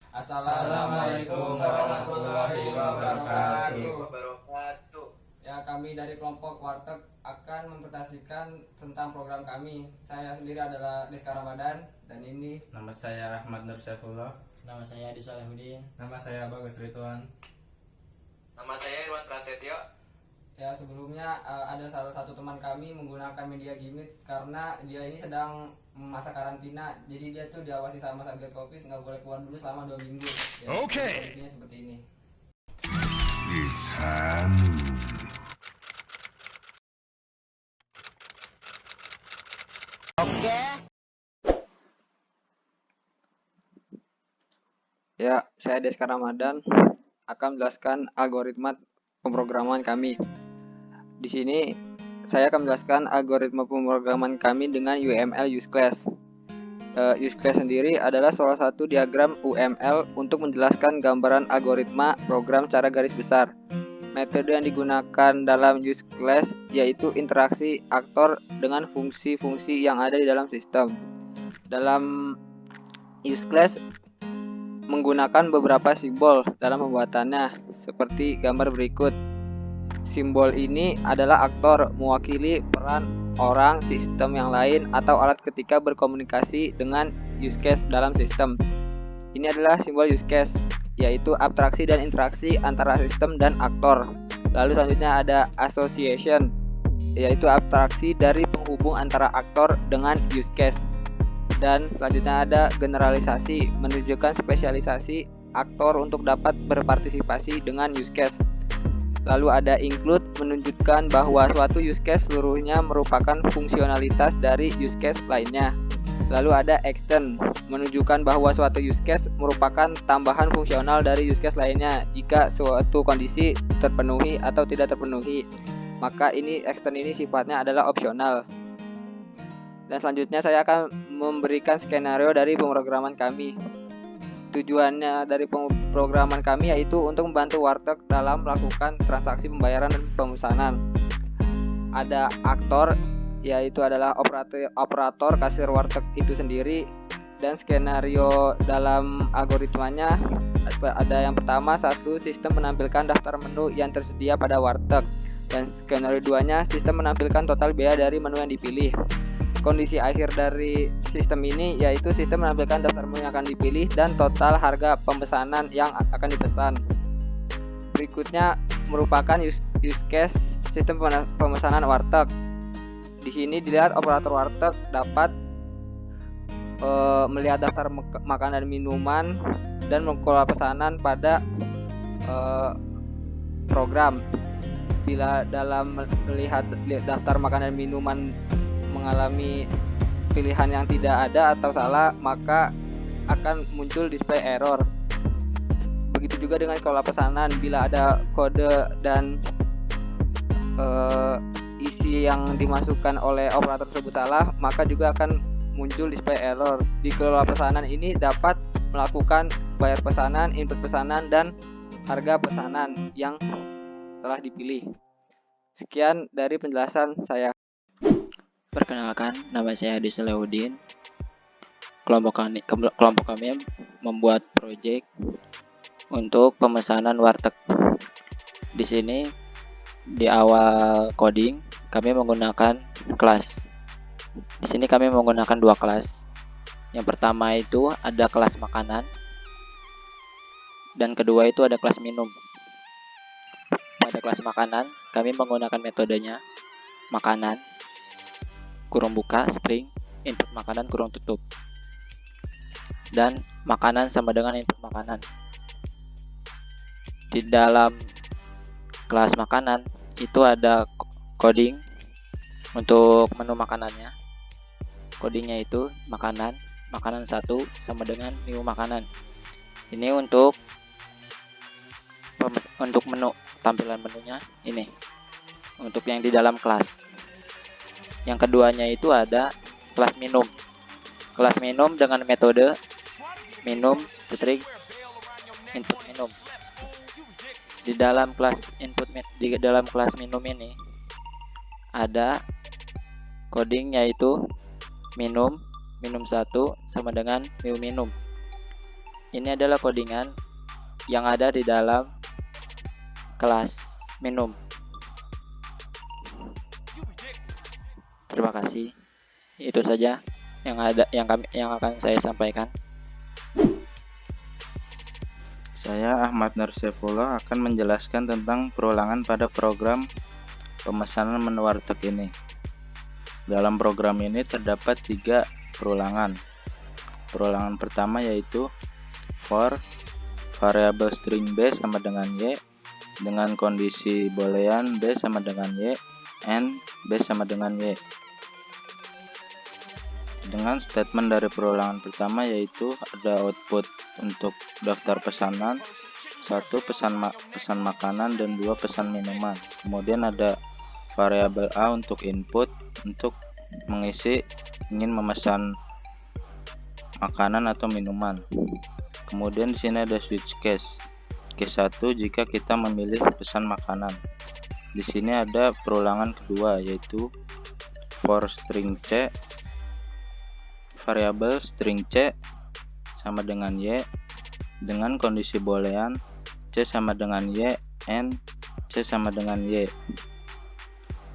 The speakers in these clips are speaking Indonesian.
Assalamualaikum warahmatullahi wabarakatuh. Ya, kami dari kelompok Warteg akan mempresentasikan tentang program kami. Saya sendiri adalah Deska Ramadan dan ini Nama saya Ahmad Nur Saifullah. Nama saya Adi Solehudin. Nama saya Bagus Rituan. Nama saya Irwan Prasetyo. ya sebelumnya ada salah satu teman kami menggunakan media gimmick karena dia ini sedang masa karantina. Jadi dia tuh diawasi sama Satgas Covid, nggak boleh keluar dulu selama 2 minggu. Ya, Oke. kondisinya seperti ini. It's Hanun. Ya, saya Deska Ramadan akan menjelaskan algoritma pemrograman kami. Di sini saya akan menjelaskan algoritma pemrograman kami dengan UML use class. Use class sendiri adalah salah satu diagram UML untuk menjelaskan gambaran algoritma program secara garis besar. Metode yang digunakan dalam use class yaitu interaksi aktor dengan fungsi-fungsi yang ada di dalam sistem. Dalam use class menggunakan beberapa simbol dalam pembuatannya, seperti gambar berikut. Simbol ini adalah aktor, mewakili peran orang, sistem yang lain, atau alat ketika berkomunikasi dengan use case dalam sistem. Ini adalah simbol use case, yaitu abstraksi dan interaksi antara sistem dan aktor. Lalu selanjutnya ada association, yaitu abstraksi dari penghubung antara aktor dengan use case. Dan selanjutnya ada generalisasi, menunjukkan spesialisasi aktor untuk dapat berpartisipasi dengan use case. Lalu ada include, menunjukkan bahwa suatu use case seluruhnya merupakan fungsionalitas dari use case lainnya. Lalu ada extend, menunjukkan bahwa suatu use case merupakan tambahan fungsional dari use case lainnya jika suatu kondisi terpenuhi atau tidak terpenuhi. Maka ini extend ini sifatnya adalah opsional. Dan selanjutnya saya akan memberikan skenario dari pemrograman kami. Tujuannya dari pemrograman kami yaitu untuk membantu Warteg dalam melakukan transaksi pembayaran dan pemesanan. Ada aktor, yaitu adalah operator kasir Warteg itu sendiri. Dan skenario dalam algoritmanya ada yang pertama, satu, sistem menampilkan daftar menu yang tersedia pada Warteg. Dan skenario 2-nya, sistem menampilkan total biaya dari menu yang dipilih. Kondisi akhir dari sistem ini yaitu sistem menampilkan daftar menu yang akan dipilih dan total harga pemesanan yang akan dipesan. Berikutnya merupakan use case sistem pemesanan Warteg. Di sini dilihat operator Warteg dapat melihat daftar makanan dan minuman dan mengelola pesanan pada program. Bila dalam melihat daftar makanan dan minuman mengalami pilihan yang tidak ada atau salah, maka akan muncul display error. Begitu juga dengan kelola pesanan, bila ada kode dan isi yang dimasukkan oleh operator tersebut salah, maka juga akan muncul display error. Di kelola pesanan ini dapat melakukan bayar pesanan, input pesanan, dan harga pesanan yang telah dipilih. Sekian dari penjelasan saya. Perkenalkan, nama saya Adi Solehudin. Kelompok kami membuat proyek untuk pemesanan Warteg. Di sini di awal coding kami menggunakan kelas. Di sini kami menggunakan 2 kelas. Yang pertama itu ada kelas makanan dan kedua itu ada kelas minum. Pada kelas makanan kami menggunakan metodenya makanan kurung buka string input makanan kurung tutup, dan makanan sama dengan input makanan. Di dalam kelas makanan itu ada coding untuk menu makanannya. Codingnya itu makanan 1 sama dengan new makanan. Ini untuk menu, tampilan menunya ini untuk yang di dalam kelas. Yang keduanya itu ada kelas minum. Kelas minum dengan metode minum string input minum. Di dalam kelas minum ini ada coding yaitu minum 1 sama dengan new minum. Ini adalah codingan yang ada di dalam kelas minum. Terima kasih. Itu saja yang akan saya sampaikan. Saya Ahmad Nur Saifullah akan menjelaskan tentang perulangan pada program pemesanan menu warteg ini. Dalam program ini terdapat 3 perulangan. Perulangan pertama yaitu for variabel string b sama dengan y dengan kondisi boolean b sama dengan y and b sama dengan y. Dengan statement dari perulangan pertama yaitu ada output untuk daftar pesanan, 1 pesan makanan dan 2 pesan minuman. Kemudian ada variabel a untuk input untuk mengisi ingin memesan makanan atau minuman. Kemudian di sini ada switch case. Case 1 jika kita memilih pesan makanan. Di sini ada perulangan kedua yaitu for string c variabel string c sama dengan y dengan kondisi boolean c sama dengan y and c sama dengan y.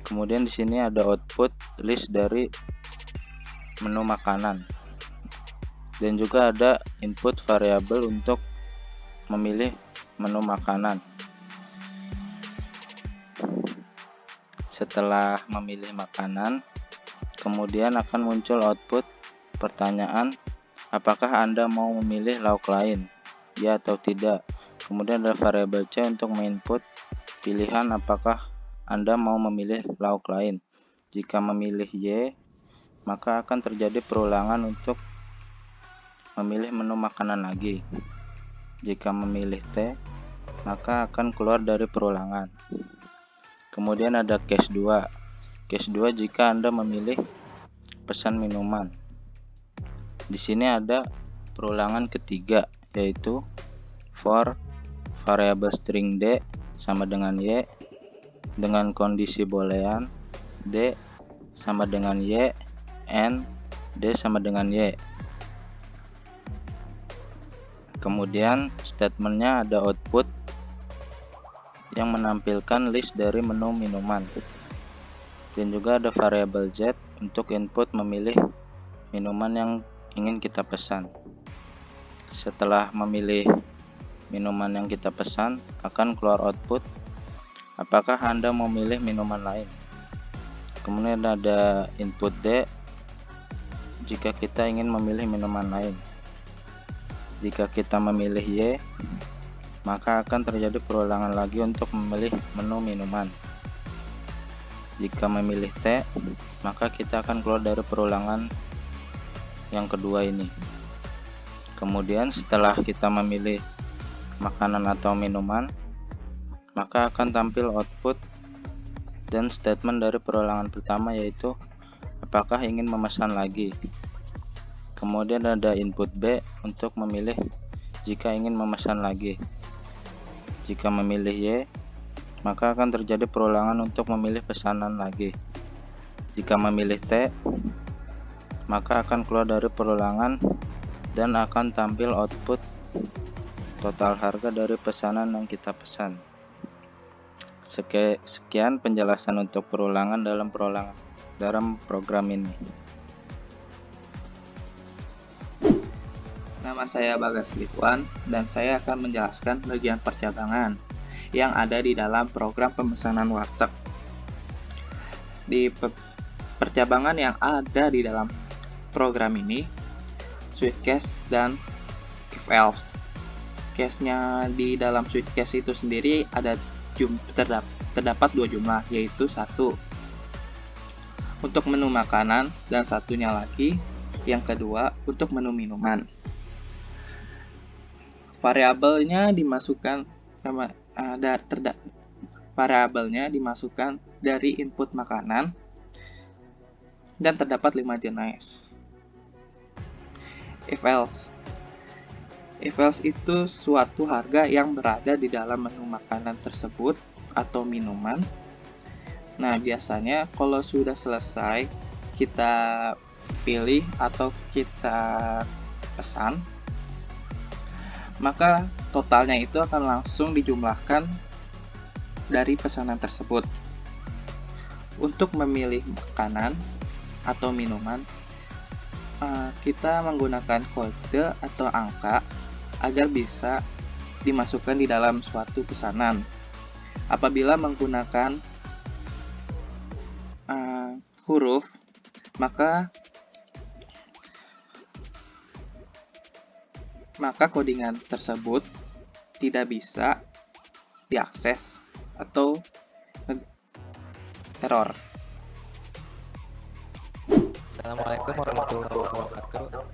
Kemudian di sini ada output list dari menu makanan. Dan juga ada input variabel untuk memilih menu makanan. Setelah memilih makanan, kemudian akan muncul output pertanyaan, apakah Anda mau memilih lauk lain? Ya atau tidak. Kemudian ada variabel C untuk menginput pilihan apakah Anda mau memilih lauk lain. Jika memilih Y, maka akan terjadi perulangan untuk memilih menu makanan lagi. Jika memilih T, maka akan keluar dari perulangan. Kemudian ada case 2. Case 2 jika Anda memilih pesan minuman. Di sini ada perulangan ketiga yaitu for variabel string d sama dengan y dengan kondisi boolean d sama dengan y and d sama dengan y. Kemudian statementnya ada output yang menampilkan list dari menu minuman. Dan juga ada variabel z untuk input memilih minuman yang ingin kita pesan. Setelah memilih minuman yang kita pesan, akan keluar output apakah Anda mau memilih minuman lain. Kemudian ada input d jika kita ingin memilih minuman lain. Jika kita memilih Y, maka akan terjadi perulangan lagi untuk memilih menu minuman. Jika memilih T, maka kita akan keluar dari perulangan yang kedua ini. Kemudian setelah kita memilih makanan atau minuman, maka akan tampil output dan statement dari perulangan pertama yaitu apakah ingin memesan lagi. Kemudian ada input B untuk memilih jika ingin memesan lagi. Jika memilih Y, maka akan terjadi perulangan untuk memilih pesanan lagi. Jika memilih T, maka akan keluar dari perulangan dan akan tampil output total harga dari pesanan yang kita pesan. Sekian penjelasan untuk perulangan dalam program ini. Nama saya Bagas Ridwan dan saya akan menjelaskan bagian percabangan yang ada di dalam program pemesanan warteg. Di percabangan yang ada di dalam program ini, switch case dan if else. Case-nya di dalam switch case itu sendiri ada terdapat 2 jumlah, yaitu 1 untuk menu makanan dan satunya lagi yang kedua untuk menu minuman. Variabelnya dimasukkan variabelnya dimasukkan dari input makanan dan terdapat 5 jenis. If else itu suatu harga yang berada di dalam menu makanan tersebut atau minuman. Nah, biasanya kalau sudah selesai kita pilih atau kita pesan, maka totalnya itu akan langsung dijumlahkan dari pesanan tersebut. Untuk memilih makanan atau minuman, kita menggunakan kode atau angka agar bisa dimasukkan di dalam suatu pesanan. Apabila menggunakan huruf, maka codingan tersebut tidak bisa diakses atau error. Assalamualaikum warahmatullahi wabarakatuh.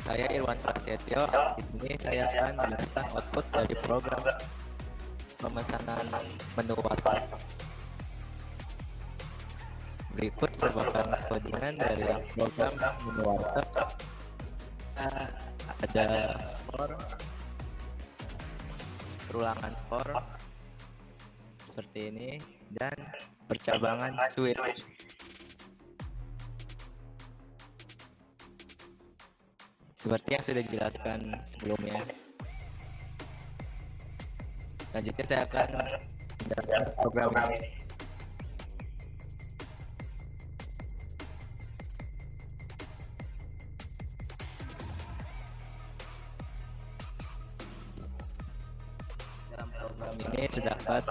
Saya Irwan Prasetyo. Di sini saya akan menjelaskan output dari program pemesanan menu warteg. Berikut merupakan codingan dari program menu warteg. Ada for, perulangan for seperti ini, dan percabangan switch. Seperti yang sudah dijelaskan sebelumnya. Selanjutnya saya akan menjelaskan program ini. Dalam program ini terdapat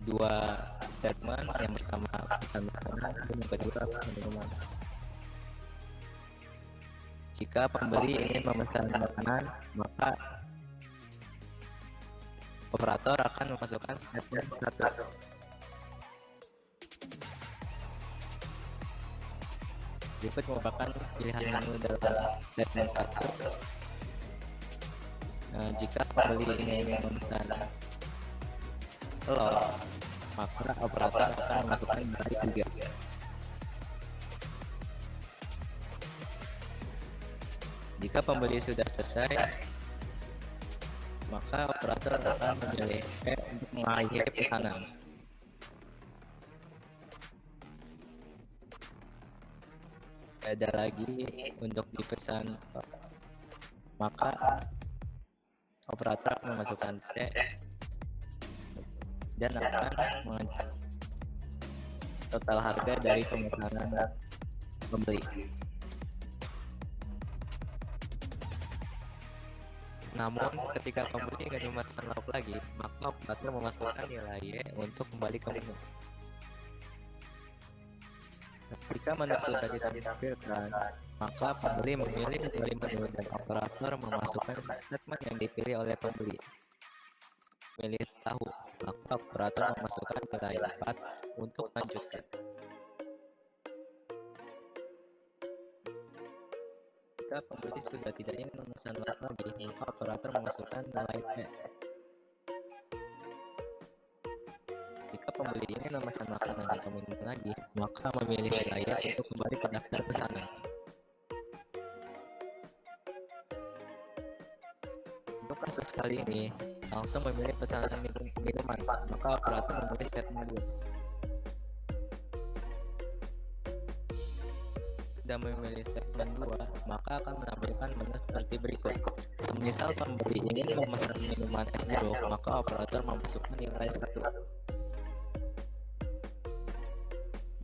dua statement. Yang pertama pesan makanan, dan yang kedua minuman. Jika pembeli ingin memesan makanan, maka operator akan memasukkan statement 1. Berikut merupakan pilihan menu dalam statement 1. Jika pembeli ingin memesan telur, maka operator akan memasukkan nilai 3. Jika pembeli sudah selesai, maka operator akan memilih E untuk mengakhiri pesanan. Ada lagi untuk dipesan, maka operator memasukkan T dan akan mengecek total harga dari pemesanan pembeli. Namun, ketika pembeli ingin memesan lauk lagi, maka operator memasukkan nilai Y untuk kembali ke menu. Ketika menu sudah ditampilkan, maka pembeli memilih dari menu dan operator memasukkan statement yang dipilih oleh pembeli. Pilih tahu, maka operator memasukkan nilai 4 untuk lanjutkan. Jika pembeli sudah tidak ingin memesan lauk lagi, maka operator memasukkan nilai P. Jika pembeli ingin memesan makanan atau minuman lagi, maka memilih nilai Y untuk kembali ke daftar pesanan. Untuk kasus kali ini, langsung memilih pesanan minuman, maka operator memilih statement 2. Sudah memilih statement 2, maka akan menampilkan menu seperti berikut. Semisal pembeli ingin memesan minuman es jeruk, maka operator memasukkan nilai 1.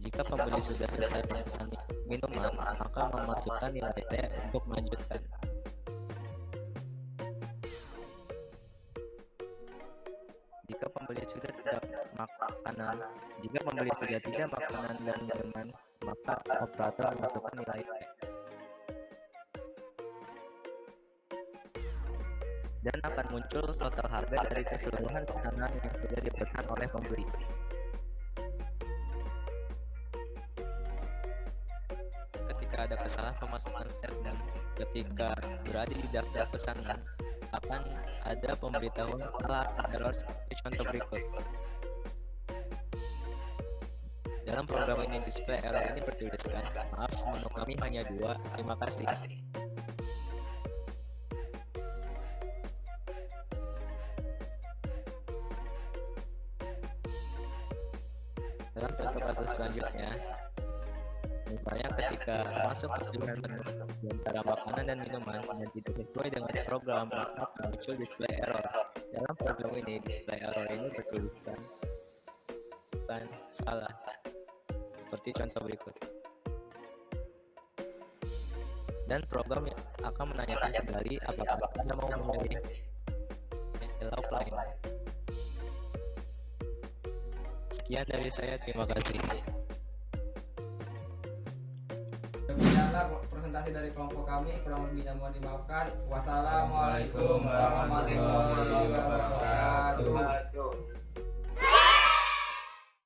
Jika pembeli sudah selesai memesan minuman, maka memasukkan nilai T untuk melanjutkan. Jika pembeli sudah tidak makanan dan minuman, maka operator memasukkan nilai P. Dan akan muncul total harga dari keseluruhan pesanan yang sudah dipesan oleh pembeli. Ketika ada kesalahan pemasukan statement ketika berada di daftar pesanan, akan ada pemberitahuan salah error seperti contoh berikut. Dalam program ini display error ini bertuliskan, maaf, menu kami hanya 2, terima kasih. Dalam contoh kasus selanjutnya, Misalnya ketika masuk ke pilihan menu di antara makanan dan minuman yang tidak sesuai dengan program, maka akan muncul display error. Dalam program ini, display error ini bertuliskan bukan salah. Seperti contoh berikut. Dan program akan menanyakan kembali apakah Anda mau memilih allow offline. Sekian dari saya, terima kasih. Demikianlah presentasi dari kelompok kami, kurang lebihnya mohon dimaafkan. Wassalamualaikum warahmatullahi wabarakatuh.